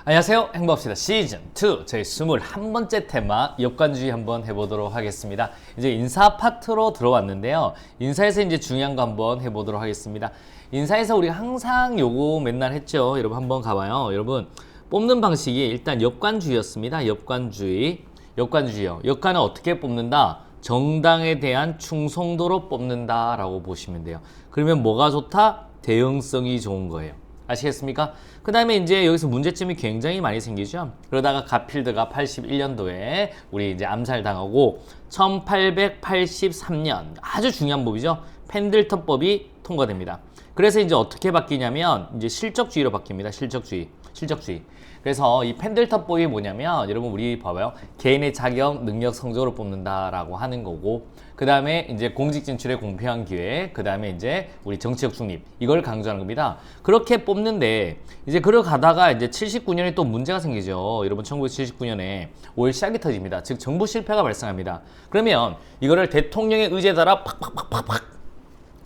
안녕하세요. 행복합시다. 시즌2 저희 21번째 테마 역관주의 한번 해보도록 하겠습니다. 이제 인사 파트로 들어왔는데요. 인사에서 이제 중요한 거 한번 해보도록 하겠습니다. 인사에서 우리가 항상 요거 맨날 했죠. 여러분 한번 가봐요. 여러분 뽑는 방식이 일단 역관주의였습니다. 역관주의요. 역관은 어떻게 뽑는다? 정당에 대한 충성도로 뽑는다 라고 보시면 돼요. 그러면 뭐가 좋다? 대응성이 좋은 거예요. 아시겠습니까? 그 다음에 이제 여기서 문제점이 굉장히 많이 생기죠. 그러다가 가필드가 81년도에 우리 이제 암살당하고 1883년 아주 중요한 법이죠. 펜들턴법이 통과됩니다. 그래서 이제 어떻게 바뀌냐면 이제 실적주의로 바뀝니다. 실적주의. 그래서 이 펜들턴법이 뭐냐면 여러분 우리 봐봐요. 개인의 자격, 능력, 성적으로 뽑는다라고 하는 거고 그 다음에 이제 공직 진출의 공평한 기회, 그 다음에 이제 우리 정치적 중립 이걸 강조하는 겁니다. 그렇게 뽑는데 이제 그러가다가 이제 79년에 또 문제가 생기죠. 여러분 1979년에 5일 시작이 터집니다. 즉 정부 실패가 발생합니다. 그러면 이거를 대통령의 의지에 따라 팍팍팍팍팍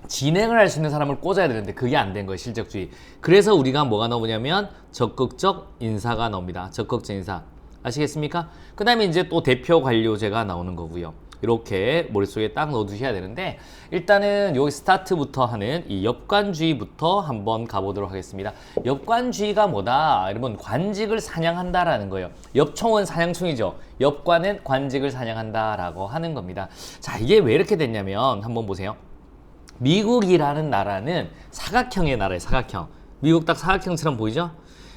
진행을 할 수 있는 사람을 꽂아야 되는데 그게 안 된 거예요. 실적주의. 그래서 우리가 뭐가 나오냐면 적극적 인사가 나옵니다. 적극적 인사. 아시겠습니까? 그 다음에 이제 또 대표 관료제가 나오는 거고요. 이렇게 머릿속에 딱 넣어두셔야 되는데 일단은 여기 스타트부터 하는 이 역관주의부터 한번 가보도록 하겠습니다. 역관주의가 뭐다? 여러분 관직을 사냥한다라는 거예요. 엽총은 사냥충이죠. 역관은 관직을 사냥한다라고 하는 겁니다. 자, 이게 왜 이렇게 됐냐면 한번 보세요. 미국이라는 나라는 사각형의 나라예요. 사각형. 미국 딱 사각형처럼 보이죠?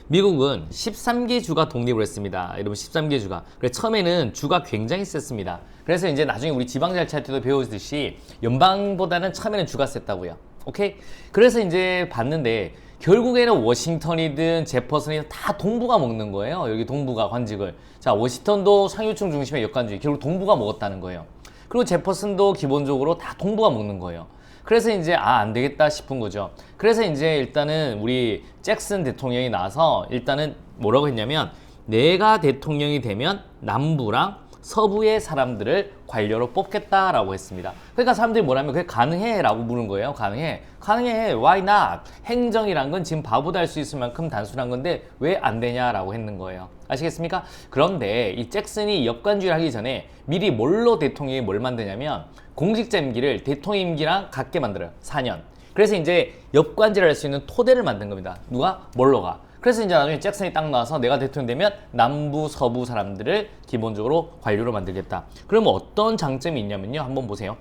미국은 13개 주가 독립을 했습니다. 여러분 13개 주가. 그래서 처음에는 주가 굉장히 셌습니다. 그래서 이제 나중에 우리 지방자치할 때도 배우듯이 연방보다는 처음에는 주가 셌다고요. 오케이? 그래서 이제 봤는데 결국에는 워싱턴이든 제퍼슨이든 다 동부가 먹는 거예요. 여기 동부가 관직을. 자, 워싱턴도 상류층 중심의 역관주의. 결국 동부가 먹었다는 거예요. 그리고 제퍼슨도 기본적으로 다 동부가 먹는 거예요. 그래서 이제 안 되겠다 싶은 거죠. 그래서 이제 일단은 우리 잭슨 대통령이 나와서 일단은 뭐라고 했냐면 내가 대통령이 되면 남부랑 서부의 사람들을 관료로 뽑겠다라고 했습니다. 그러니까 사람들이 뭐라면 그게 가능해? 라고 물은 거예요. 가능해. Why not? 행정이란 건 지금 바보도 할 수 있을 만큼 단순한 건데 왜 안 되냐라고 했는 거예요. 아시겠습니까? 그런데 이 잭슨이 역관주의를 하기 전에 미리 뭘로 대통령이 뭘 만드냐면 공직자 임기를 대통령 임기랑 같게 만들어요. 4년. 그래서 이제 역관제를 할 수 있는 토대를 만든 겁니다. 누가? 몰로가. 그래서 이제 나중에 잭슨이 딱 나와서 내가 대통령 되면 남부, 서부 사람들을 기본적으로 관료로 만들겠다. 그러면 어떤 장점이 있냐면요. 한번 보세요.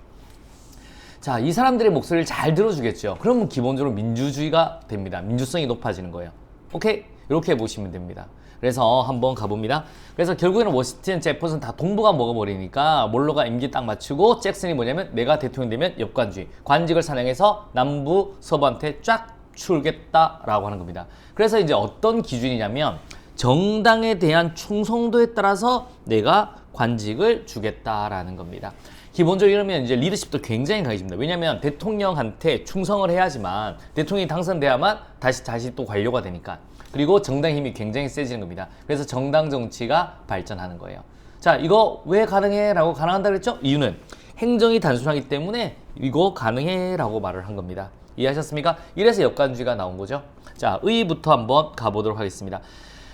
자, 이 사람들의 목소리를 잘 들어주겠죠. 그러면 기본적으로 민주주의가 됩니다. 민주성이 높아지는 거예요. 오케이? 이렇게 보시면 됩니다. 그래서 한번 가봅니다. 그래서 결국에는 워싱턴, 제퍼슨 다 동부가 먹어버리니까 몰로가 임기 딱 맞추고 잭슨이 뭐냐면 내가 대통령 되면 역관주의, 관직을 사냥해서 남부, 서부한테 쫙 줄겠다라고 하는 겁니다. 그래서 이제 어떤 기준이냐면 정당에 대한 충성도에 따라서 내가 관직을 주겠다라는 겁니다. 기본적으로 이러면 이제 리더십도 굉장히 강해집니다. 왜냐하면 대통령한테 충성을 해야지만 대통령이 당선돼야만 다시 또 관료가 되니까. 그리고 정당 힘이 굉장히 세지는 겁니다. 그래서 정당 정치가 발전하는 거예요. 자, 이거 왜 가능해? 라고 가능한다 그랬죠? 이유는 행정이 단순하기 때문에 이거 가능해? 라고 말을 한 겁니다. 이해하셨습니까? 이래서 역관주의가 나온 거죠. 자, 의부터 한번 가보도록 하겠습니다.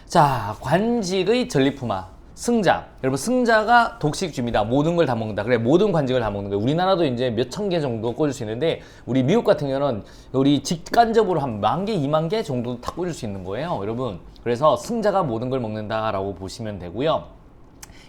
자, 관직의 전리품화. 승자. 여러분, 승자가 독식주입니다. 모든 걸 다 먹는다. 그래, 모든 관직을 다 먹는 거예요. 우리나라도 이제 몇천 개 정도 꽂을 수 있는데, 우리 미국 같은 경우는 우리 직간접으로 한 10,000개, 20,000개 정도 다 꽂을 수 있는 거예요. 여러분. 그래서 승자가 모든 걸 먹는다라고 보시면 되고요.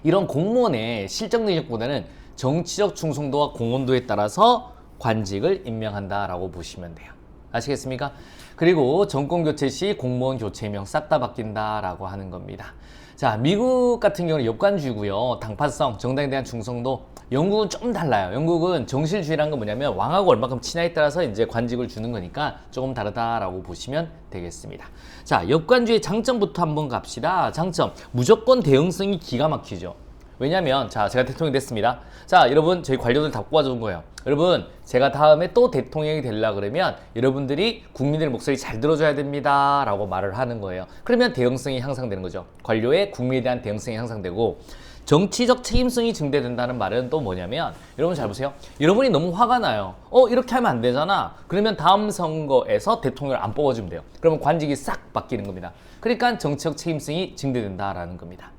이런 공무원의 실적 능력보다는 정치적 충성도와 공헌도에 따라서 관직을 임명한다라고 보시면 돼요. 아시겠습니까? 그리고 정권 교체 시 공무원 교체명 싹 다 바뀐다라고 하는 겁니다. 자, 미국 같은 경우는 역관주의고요. 당파성, 정당에 대한 충성도. 영국은 좀 달라요. 영국은 정실주의라는 건 뭐냐면 왕하고 얼마큼 친하에 따라서 이제 관직을 주는 거니까 조금 다르다라고 보시면 되겠습니다. 자, 역관주의 장점부터 한번 갑시다. 장점, 무조건 대응성이 기가 막히죠. 왜냐면 자, 제가 대통령이 됐습니다. 자, 여러분 저희 관료들 다 뽑아준 거예요. 여러분 제가 다음에 또 대통령이 되려 그러면 여러분들이 국민들의 목소리 잘 들어줘야 됩니다 라고 말을 하는 거예요. 그러면 대응성이 향상되는 거죠. 관료의 국민에 대한 대응성이 향상되고 정치적 책임성이 증대된다는 말은 또 뭐냐면 여러분 잘 보세요. 여러분이 너무 화가 나요. 이렇게 하면 안 되잖아. 그러면 다음 선거에서 대통령을 안 뽑아주면 돼요. 그러면 관직이 싹 바뀌는 겁니다. 그러니까 정치적 책임성이 증대된다라는 겁니다.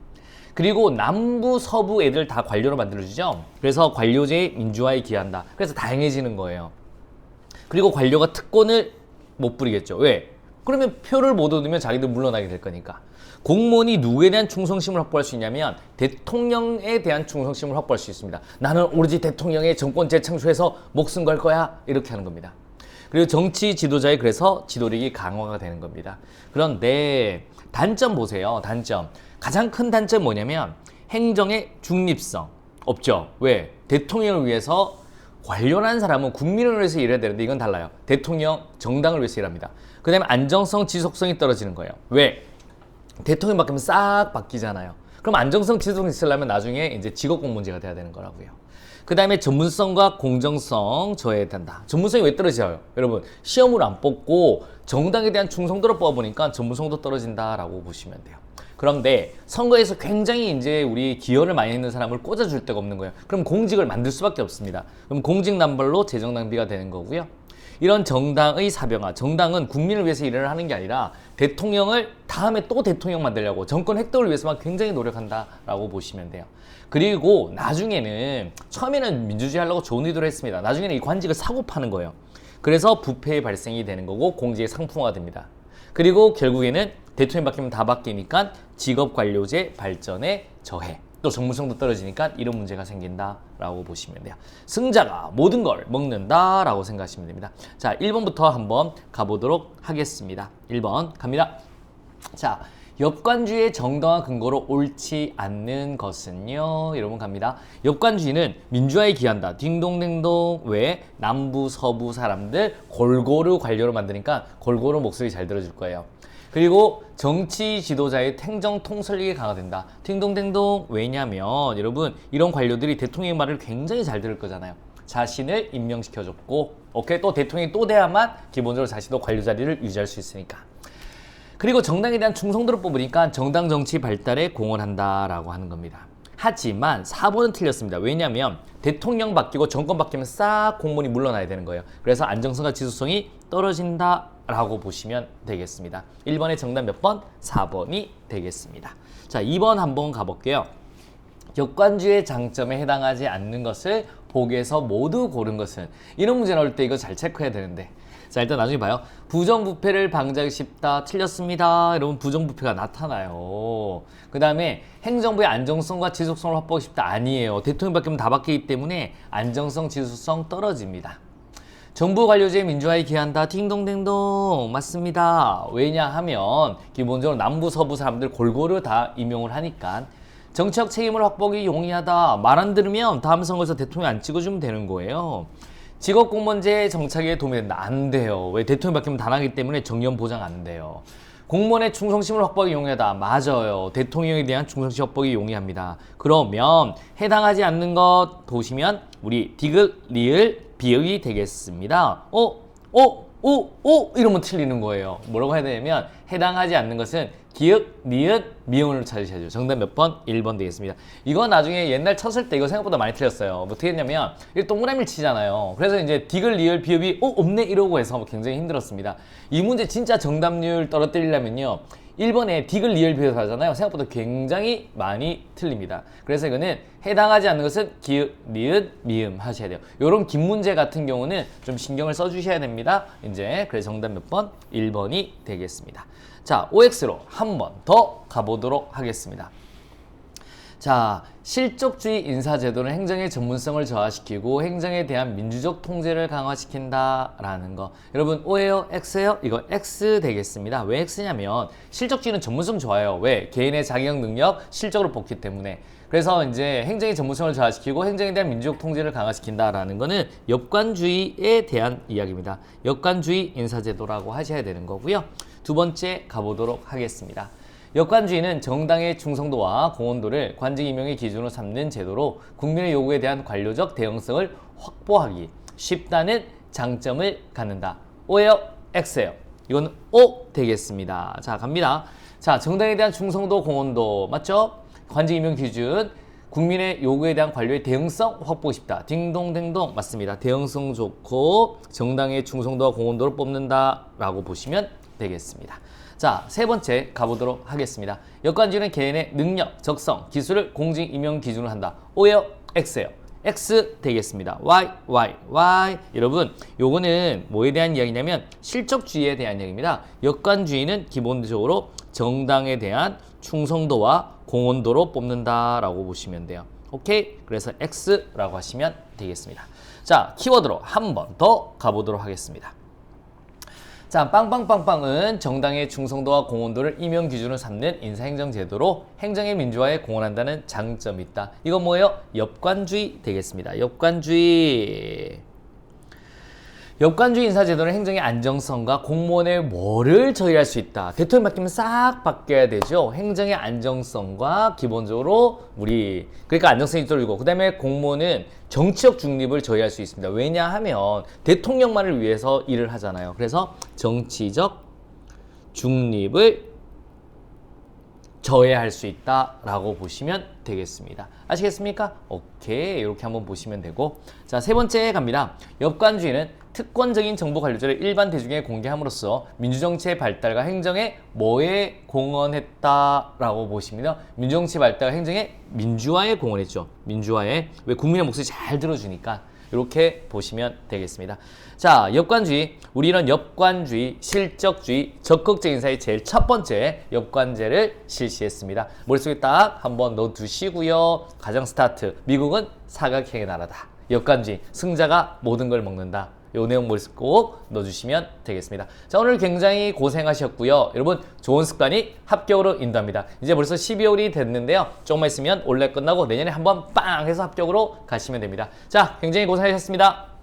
그리고 남부, 서부 애들 다 관료로 만들어주죠. 그래서 관료제의 민주화에 기여한다. 그래서 다양해지는 거예요. 그리고 관료가 특권을 못 부리겠죠. 왜? 그러면 표를 못 얻으면 자기들 물러나게 될 거니까. 공무원이 누구에 대한 충성심을 확보할 수 있냐면 대통령에 대한 충성심을 확보할 수 있습니다. 나는 오로지 대통령의 정권 재창출해서 목숨 걸 거야. 이렇게 하는 겁니다. 그리고 정치 지도자의 그래서 지도력이 강화가 되는 겁니다. 그런데 단점 보세요. 단점. 가장 큰 단점 뭐냐면 행정의 중립성 없죠. 왜? 대통령을 위해서 관료라는 사람은 국민을 위해서 일해야 되는데 이건 달라요. 대통령, 정당을 위해서 일합니다. 그 다음에 안정성, 지속성이 떨어지는 거예요. 왜? 대통령 바뀌면 싹 바뀌잖아요. 그럼 안정성, 지속성 있으려면 나중에 이제 직업 공무원제가 돼야 되는 거라고요. 그 다음에 전문성과 공정성 저해야 된다. 전문성이 왜 떨어져요? 여러분, 시험을 안 뽑고 정당에 대한 충성도를 뽑아보니까 전문성도 떨어진다라고 보시면 돼요. 그런데 선거에서 굉장히 이제 우리 기여를 많이 했는 사람을 꽂아줄 데가 없는 거예요. 그럼 공직을 만들 수밖에 없습니다. 그럼 공직 남발로 재정 낭비가 되는 거고요. 이런 정당의 사병화, 정당은 국민을 위해서 일을 하는 게 아니라 대통령을 다음에 또 대통령 만들려고 정권 획득을 위해서만 굉장히 노력한다라고 보시면 돼요. 그리고 나중에는 처음에는 민주주의 하려고 좋은 의도를 했습니다. 나중에는 이 관직을 사고 파는 거예요. 그래서 부패의 발생이 되는 거고 공직의 상품화가 됩니다. 그리고 결국에는 대통령 바뀌면 다 바뀌니까 직업관료제 발전에 저해, 또 전문성도 떨어지니까 이런 문제가 생긴다라고 보시면 돼요. 승자가 모든 걸 먹는다라고 생각하시면 됩니다. 자, 1번부터 한번 가보도록 하겠습니다. 1번 갑니다. 자, 역관주의의 정당화 근거로 옳지 않는 것은요. 여러분 갑니다. 역관주의는 민주화에 기한다. 딩동댕동. 왜? 남부, 서부 사람들 골고루 관료로 만드니까 골고루 목소리 잘 들어줄 거예요. 그리고 정치 지도자의 행정 통솔력이 강화된다. 딩동댕동. 왜냐면 여러분 이런 관료들이 대통령의 말을 굉장히 잘 들을 거잖아요. 자신을 임명시켜줬고 오케이 또 대통령이 또 돼야만 기본적으로 자신도 관료 자리를 유지할 수 있으니까. 그리고 정당에 대한 충성도를 뽑으니까 정당 정치 발달에 공헌한다라고 하는 겁니다. 하지만 4번은 틀렸습니다. 왜냐하면 대통령 바뀌고 정권 바뀌면 싹 공무원이 물러나야 되는 거예요. 그래서 안정성과 지속성이 떨어진다라고 보시면 되겠습니다. 1번의 정답 몇 번? 4번이 되겠습니다. 자, 2번 한번 가볼게요. 역관주의 장점에 해당하지 않는 것을 보기에서 모두 고른 것은 이런 문제 나올 때 이거 잘 체크해야 되는데 자 일단 나중에 봐요. 부정부패를 방지하기 쉽다. 틀렸습니다. 여러분 부정부패가 나타나요. 그 다음에 행정부의 안정성과 지속성을 확보하기 쉽다. 아니에요. 대통령 바뀌면 다 바뀌기 때문에 안정성, 지속성 떨어집니다. 정부 관료제의 민주화에 기한다. 딩동댕동. 맞습니다. 왜냐하면 기본적으로 남부, 서부 사람들 골고루 다 임용을 하니까 정치적 책임을 확보하기 용이하다. 말 안 들으면 다음 선거에서 대통령 안 찍어주면 되는 거예요. 직업공무원제 정착에 도움이 된다. 안 돼요. 왜? 대통령 바뀌면 다 나기 때문에 정년 보장 안 돼요. 공무원의 충성심을 확보하기 용이하다. 맞아요. 대통령에 대한 충성심 확보하기 용이합니다. 그러면 해당하지 않는 것 보시면 우리 디귿, 리을, 비읍이 되겠습니다. 이러면 틀리는 거예요. 뭐라고 해야 되냐면 해당하지 않는 것은 기읍, 니은, 미음으로 찾으셔야죠. 정답 몇 번? 1번 되겠습니다. 이거 나중에 옛날 쳤을 때 이거 생각보다 많이 틀렸어요. 뭐 어떻게 했냐면 이 동그라미를 치잖아요. 그래서 이제 디귿, 리을, 비읍이 없네 이러고 해서 굉장히 힘들었습니다. 이 문제 진짜 정답률 떨어뜨리려면요. 1번에 디귿, 리을, 비읍 하잖아요. 생각보다 굉장히 많이 틀립니다. 그래서 이거는 해당하지 않는 것은 기읍, 니은, 미음 하셔야 돼요. 요런 긴 문제 같은 경우는 좀 신경을 써주셔야 됩니다. 이제 그래서 정답 몇 번? 1번이 되겠습니다. 자, OX로 한 번 더 가보도록 하겠습니다. 자, 실적주의 인사제도는 행정의 전문성을 저하시키고 행정에 대한 민주적 통제를 강화시킨다라는 거. 여러분 O예요? X예요? 이거 X 되겠습니다. 왜 X냐면 실적주의는 전문성 좋아요. 왜? 개인의 자격 능력, 실적으로 뽑기 때문에. 그래서 이제 행정의 전문성을 저하시키고 행정에 대한 민주적 통제를 강화시킨다라는 거는 역관주의에 대한 이야기입니다. 역관주의 인사제도라고 하셔야 되는 거고요. 두 번째 가보도록 하겠습니다. 역관주의는 정당의 충성도와 공헌도를 관직 임용의 기준으로 삼는 제도로 국민의 요구에 대한 관료적 대응성을 확보하기 쉽다는 장점을 갖는다. O예요? X예요? 이건 O 되겠습니다. 자, 갑니다. 자, 정당에 대한 충성도, 공헌도 맞죠? 관직 임용 기준 국민의 요구에 대한 관료의 대응성 확보하고 싶다. 딩동댕동 맞습니다. 대응성 좋고 정당의 충성도와 공헌도를 뽑는다라고 보시면 되겠습니다. 자, 세 번째 가보도록 하겠습니다. 역관주의는 개인의 능력, 적성, 기술을 공직 임용 기준으로 한다. O예요? X예요? X 되겠습니다. Y. 여러분, 요거는 뭐에 대한 이야기냐면 실적주의에 대한 이야기입니다. 역관주의는 기본적으로 정당에 대한 충성도와 공헌도로 뽑는다라고 보시면 돼요. 오케이? 그래서 X라고 하시면 되겠습니다. 자, 키워드로 한 번 더 가보도록 하겠습니다. 자, 빵빵빵빵은 정당의 충성도와 공헌도를 임용 기준으로 삼는 인사행정제도로 행정의 민주화에 공헌한다는 장점이 있다. 이건 뭐예요? 역관주의 되겠습니다. 역관주의 인사제도는 행정의 안정성과 공무원의 뭐를 저해할 수 있다. 대통령 바뀌면 싹 바뀌어야 되죠. 행정의 안정성과 기본적으로 그러니까 안정성이 떨어지고, 그 다음에 공무원은 정치적 중립을 저해할 수 있습니다. 왜냐하면 대통령만을 위해서 일을 하잖아요. 그래서 정치적 중립을 저해할 수 있다라고 보시면 되겠습니다. 아시겠습니까? 오케이, 이렇게 한번 보시면 되고, 자, 세 번째 갑니다. 역관주의는 특권적인 정보 관료자를 일반 대중에 공개함으로써 민주정치의 발달과 행정에 뭐에 공헌했다라고 보십니다. 민주정치 발달과 행정에 민주화에 공헌했죠. 민주화에. 왜? 국민의 목소리 잘 들어주니까. 이렇게 보시면 되겠습니다. 자, 역관주의. 우리 이런 역관주의, 실적주의, 적극적 인사의 제일 첫 번째 역관제를 실시했습니다. 머릿속에 딱 한번 넣어두시고요. 가정 스타트. 미국은 사각형의 나라다. 역관주의. 승자가 모든 걸 먹는다. 요 내용 머릿속에 꼭 넣어주시면 되겠습니다. 자, 오늘 굉장히 고생하셨고요. 여러분, 좋은 습관이 합격으로 인도합니다. 이제 벌써 12월이 됐는데요. 조금만 있으면 올해 끝나고 내년에 한번 빵 해서 합격으로 가시면 됩니다. 자, 굉장히 고생하셨습니다.